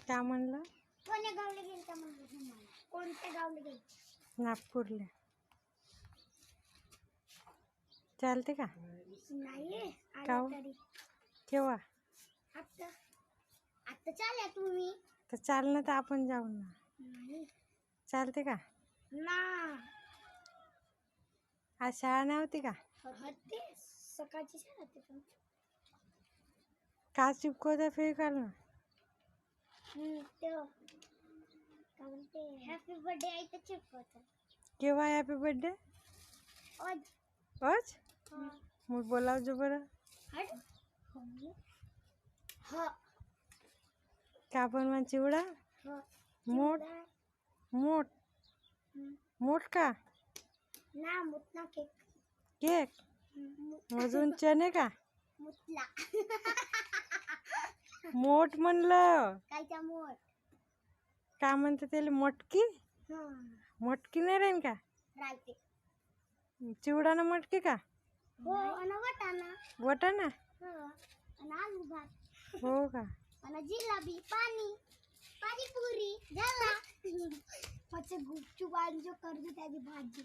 काय म्हणलं? कोण्या गावला गेलता म्हणलं तुम्हाला? कोणत्या गावला गेलता? नागपूरला. चालते का? नाही का हो? तरी केव्हा? आता आता चालल्या तुम्ही? तर चाल ना, तर आपण जाऊ ना. नाही चालते का? ना आज शाळा नव्हती का? होते सकाळची शाळा होती पण का चिपकवता फेकाल ना? ते काय म्हणते हॅपी बर्थडे आहे तर चिपकवतात. केव्हा हॅपी बर्थडे? आज आज मग बोलावजो बरं. हट हा का बनवा चिवडा? हा मोठ मोठ मोठ का? ना मुतला केक केक अजून चणे का? मुतला मोठ म्हणलं. कायचा मोठ का म्हणते त्याला? मटकी? हा मटकी नाही राहीन का? राहते चिवडा ना मटकी का? हो आणि वाटाणा वटाणा? हो आणि आलू भात हो का? आणि जिलेबी पाणीपुरी झाला. પછી ગુપચુપ આલજો કરજો ત્યાંથી ભાજી